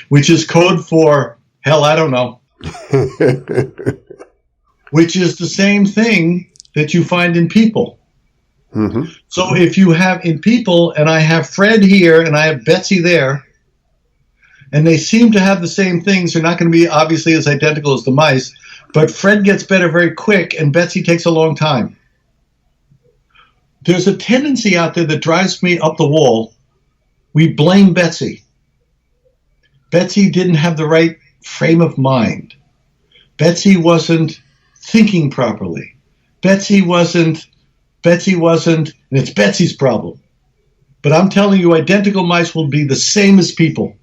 S3: which is code for, hell, I don't know, which is the same thing that you find in people. Mm-hmm. So if you have in people, and I have Fred here and I have Betsy there, and they seem to have the same things, they're not going to be obviously as identical as the mice, but Fred gets better very quick and Betsy takes a long time. There's a tendency out there that drives me up the wall. We blame Betsy. Betsy didn't have the right frame of mind. Betsy wasn't thinking properly. Betsy wasn't, and it's Betsy's problem. But I'm telling you, identical mice will be the same as people.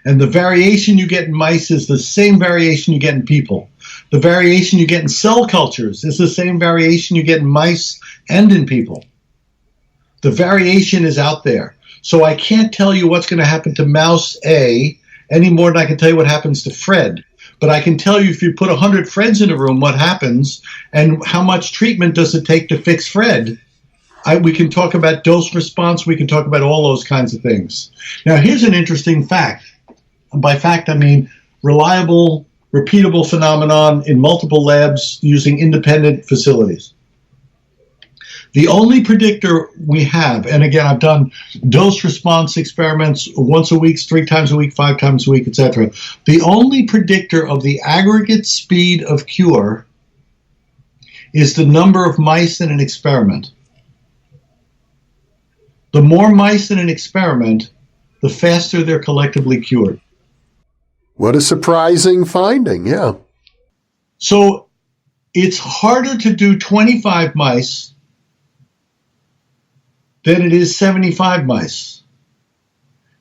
S3: And the variation you get in mice is the same variation you get in people. The variation you get in cell cultures is the same variation you get in mice and in people. The variation is out there. So I can't tell you what's going to happen to mouse A any more than I can tell you what happens to Fred. But I can tell you if you put 100 Freds in a room, what happens, and how much treatment does it take to fix Fred. We can talk about dose response. We can talk about all those kinds of things. Now, here's an interesting fact. By fact, I mean reliable, repeatable phenomenon in multiple labs using independent facilities. The only predictor we have, and again, I've done dose response experiments once a week, 3 times a week, 5 times a week, etc. The only predictor of the aggregate speed of cure is the number of mice in an experiment. The more mice in an experiment, the faster they're collectively cured.
S2: What a surprising finding, yeah.
S3: So it's harder to do 25 mice than it is 75 mice.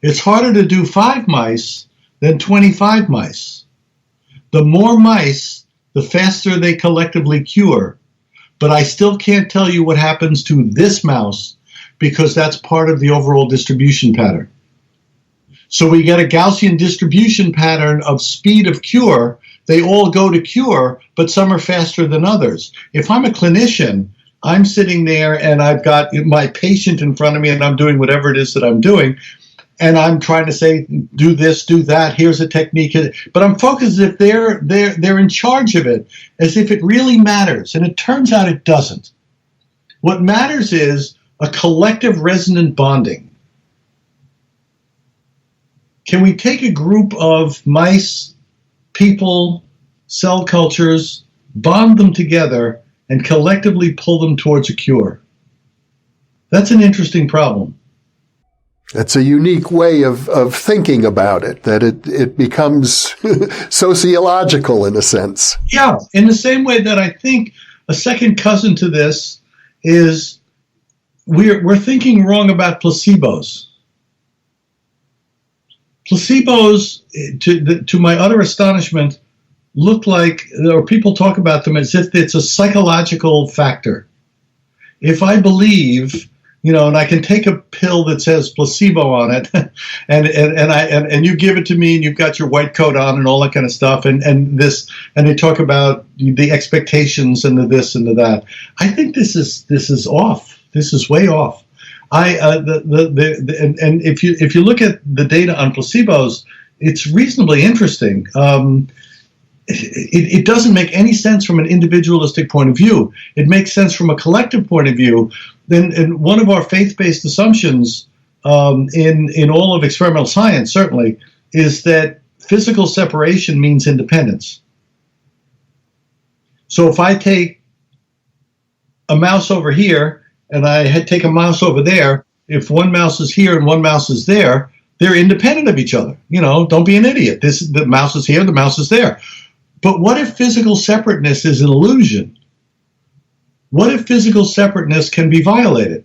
S3: It's harder to do 5 mice than 25 mice. The more mice, the faster they collectively cure. But I still can't tell you what happens to this mouse because that's part of the overall distribution pattern. So we get a Gaussian distribution pattern of speed of cure. They all go to cure, but some are faster than others. If I'm a clinician, I'm sitting there and I've got my patient in front of me and I'm doing whatever it is that I'm doing. And I'm trying to say, do this, do that, here's a technique. But I'm focused as if they're in charge of it, as if it really matters. And it turns out it doesn't. What matters is a collective resonant bonding. Can we take a group of mice, people, cell cultures, bond them together, and collectively pull them towards a cure? That's an interesting problem.
S2: That's a unique way of thinking about it, that it becomes sociological in a sense.
S3: Yeah, in the same way that I think a second cousin to this is we're thinking wrong about placebos. Placebos, to my utter astonishment, look like, or people talk about them as if it's a psychological factor. If I believe, and I can take a pill that says placebo on it, and you give it to me, and you've got your white coat on and all that kind of stuff, and they talk about the expectations and the this and the that. I think this is off. This is way off. And if you look at the data on placebos, it's reasonably interesting. It doesn't make any sense from an individualistic point of view. It makes sense from a collective point of view. And one of our faith-based assumptions in all of experimental science, certainly, is that physical separation means independence. So if I take a mouse over here and I take a mouse over there, if one mouse is here and one mouse is there, they're independent of each other. Don't be an idiot. The mouse is here, the mouse is there. But what if physical separateness is an illusion? What if physical separateness can be violated?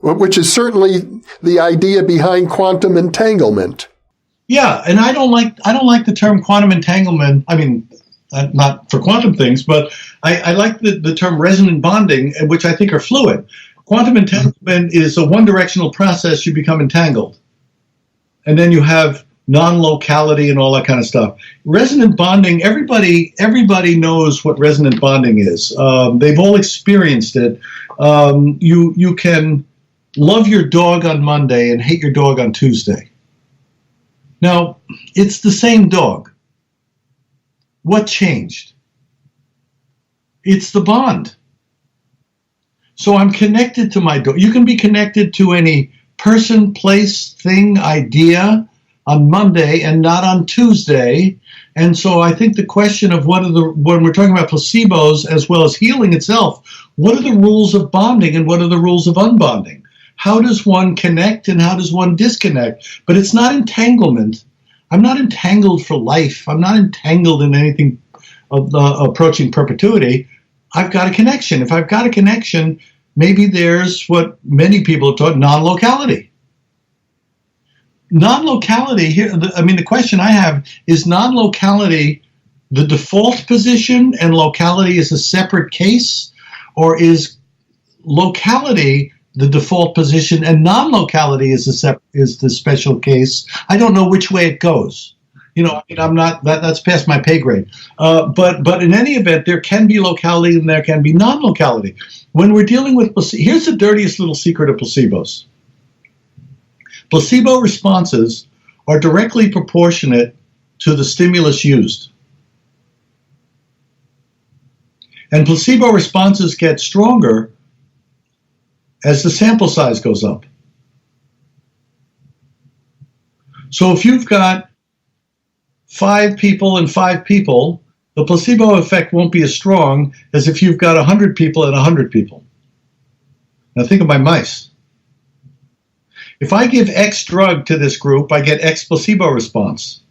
S2: Well, which is certainly the idea behind quantum entanglement.
S3: Yeah, and I don't like the term quantum entanglement. I mean, not for quantum things, but I like the term resonant bonding, which I think are fluid. Quantum entanglement is a one-directional process. You become entangled. And then you have non-locality and all that kind of stuff. Resonant bonding, everybody knows what resonant bonding is. They've all experienced it. You can love your dog on Monday and hate your dog on Tuesday. Now, it's the same dog. What changed? It's the bond. So I'm connected to my dog. You can be connected to any person, place, thing, idea on Monday and not on Tuesday. And so I think the question of when we're talking about placebos as well as healing itself, what are the rules of bonding and what are the rules of unbonding? How does one connect and how does one disconnect? But it's not entanglement. I'm not entangled for life. I'm not entangled in anything approaching perpetuity. I've got a connection. If I've got a connection, maybe there's what many people have taught, non-locality. Non-locality here, the question I have is non-locality the default position and locality is a separate case, or is locality the default position and non-locality is the special case? I don't know which way it goes. I'm not, that's past my pay grade. But in any event, there can be locality and there can be non-locality. When we're dealing with here's the dirtiest little secret of placebos. Placebo responses are directly proportionate to the stimulus used. And placebo responses get stronger as the sample size goes up. So if you've got 5 people and 5 people, the placebo effect won't be as strong as if you've got 100 people and 100 people. Now think of my mice. If I give X drug to this group, I get X placebo response.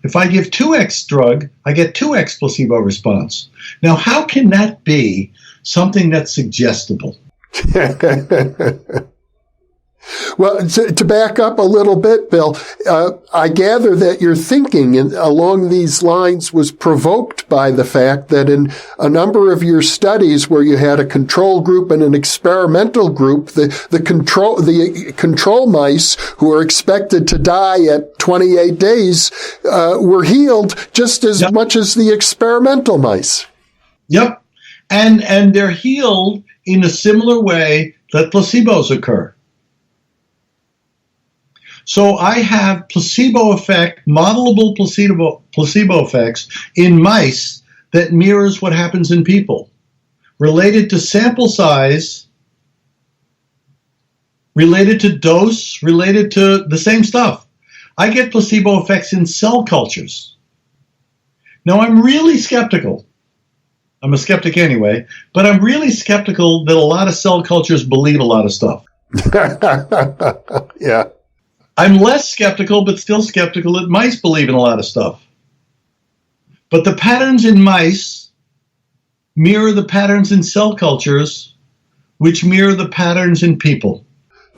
S3: If I give 2X drug, I get 2X placebo response. Now, how can that be something that's suggestible?
S2: Well, to back up a little bit, Bill, I gather that your thinking along these lines was provoked by the fact that in a number of your studies where you had a control group and an experimental group, the control mice who are expected to die at 28 days were healed just as much as the experimental mice.
S3: Yep. And they're healed in a similar way that placebos occur. So I have placebo effect, modelable placebo effects in mice that mirrors what happens in people, related to sample size, related to dose, related to the same stuff. I get placebo effects in cell cultures. Now, I'm really skeptical. I'm a skeptic anyway, but I'm really skeptical that a lot of cell cultures believe a lot of stuff.
S2: Yeah.
S3: I'm less skeptical, but still skeptical that mice believe in a lot of stuff. But the patterns in mice mirror the patterns in cell cultures, which mirror the patterns in people.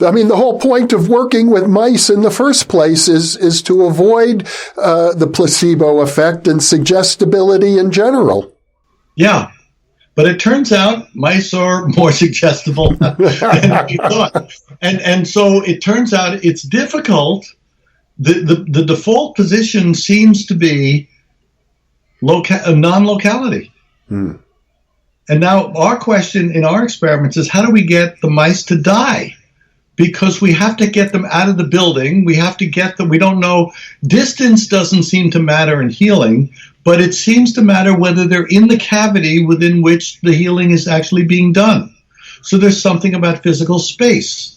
S2: I mean, the whole point of working with mice in the first place is to avoid the placebo effect and suggestibility in general.
S3: Yeah. But it turns out mice are more suggestible than we thought. And so it turns out it's difficult. The default position seems to be non-locality. And now our question in our experiments is, how do we get the mice to die? Because we have to get them out of the building. We have to get them, we don't know, distance doesn't seem to matter in healing, but it seems to matter whether they're in the cavity within which the healing is actually being done. So there's something about physical space.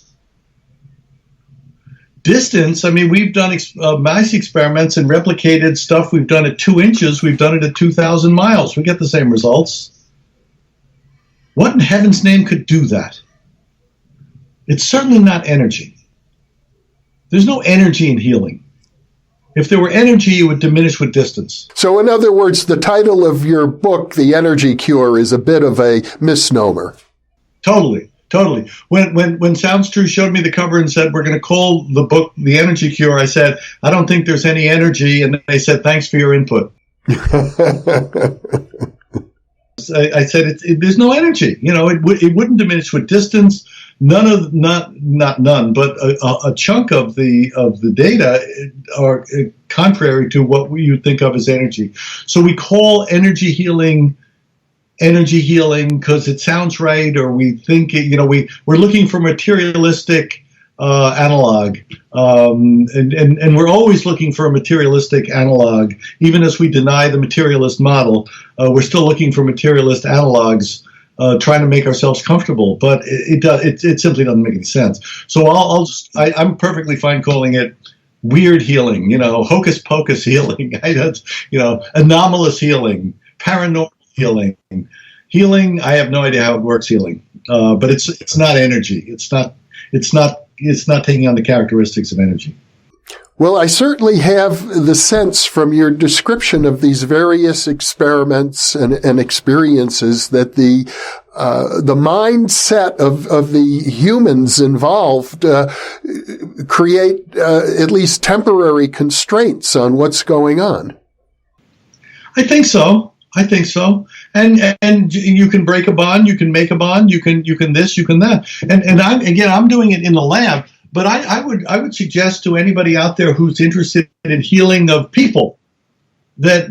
S3: Distance, I mean, we've done mice experiments and replicated stuff we've done at 2 inches. We've done it at 2,000 miles. We get the same results. What in heaven's name could do that? It's certainly not energy. There's no energy in healing. If there were energy, it would diminish with distance.
S2: So in other words, the title of your book, The Energy Cure, is a bit of a misnomer.
S3: Totally. When Sounds True showed me the cover and said, we're going to call the book The Energy Cure, I said, I don't think there's any energy. And they said, thanks for your input. I said, there's no energy. You know, it wouldn't diminish with distance. Not none, but a chunk of the data are contrary to what you think of as energy. So we call energy healing because it sounds right, or we think it, we're looking for materialistic analog, and we're always looking for a materialistic analog. Even as we deny the materialist model, we're still looking for materialist analogs. Trying to make ourselves comfortable, but it simply doesn't make any sense. So I'm perfectly fine calling it weird healing, hocus pocus healing, anomalous healing, paranormal healing. Healing, I have no idea how it works. Healing, but it's not energy. It's not taking on the characteristics of energy.
S2: Well, I certainly have the sense from your description of these various experiments and experiences that the mindset of the humans involved create at least temporary constraints on what's going on.
S3: I think so. And you can break a bond, you can make a bond, you can this, you can that. And I'm doing it in the lab. But I would suggest to anybody out there who's interested in healing of people that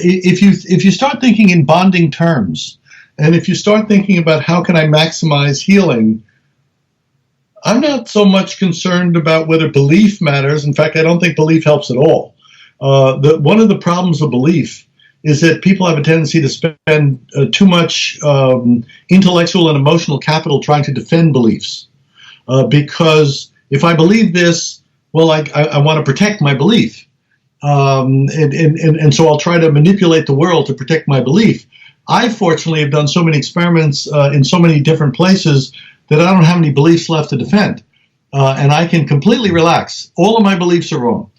S3: if you start thinking in bonding terms, and if you start thinking about how can I maximize healing, I'm not so much concerned about whether belief matters. In fact, I don't think belief helps at all. One of the problems of belief is that people have a tendency to spend too much intellectual and emotional capital trying to defend beliefs. Because if I believe this, well, I want to protect my belief. And so I'll try to manipulate the world to protect my belief. I fortunately have done so many experiments in so many different places that I don't have any beliefs left to defend. And I can completely relax. All of my beliefs are wrong.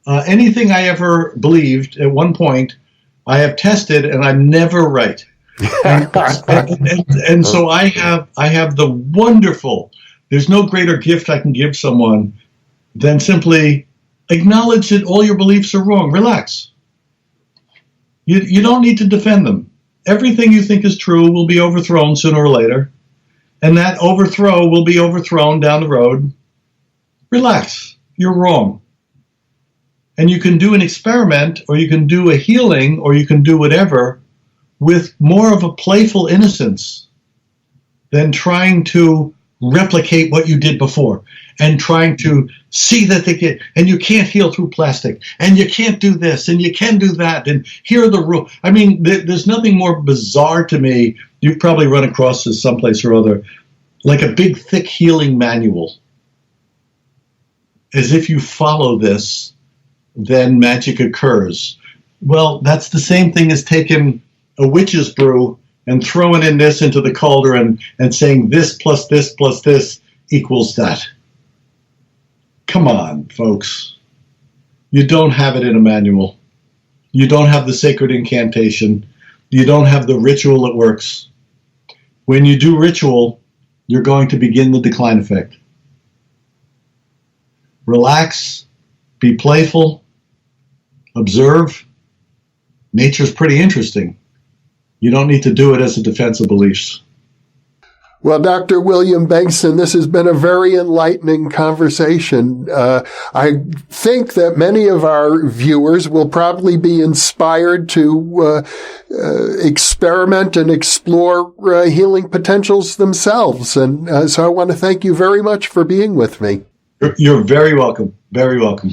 S3: Anything I ever believed at one point, I have tested and I'm never right. And so I have the wonderful There's no greater gift I can give someone than simply acknowledge that all your beliefs are wrong. Relax. You don't need to defend them. Everything you think is true will be overthrown sooner or later, and that overthrow will be overthrown down the road. Relax. You're wrong. And you can do an experiment, or you can do a healing, or you can do whatever with more of a playful innocence than trying to replicate what you did before and trying to see that they get, and you can't heal through plastic, and you can't do this, and you can do that, and here are the rules. I mean, there's nothing more bizarre to me. You've probably run across this someplace or other, like a big, thick healing manual. As if you follow this, then magic occurs. Well, that's the same thing as taking a witch's brew and throwing in this into the cauldron and saying this plus this plus this equals that. Come on, folks. You don't have it in a manual. You don't have the sacred incantation. You don't have the ritual that works. When you do ritual, you're going to begin the decline effect. Relax, be playful, observe. Nature's pretty interesting. You don't need to do it as a defense of beliefs.
S2: Well, Dr. William Bengston, this has been a very enlightening conversation. I think that many of our viewers will probably be inspired to experiment and explore healing potentials themselves. And so I want to thank you very much for being with me.
S3: You're very welcome. Very welcome.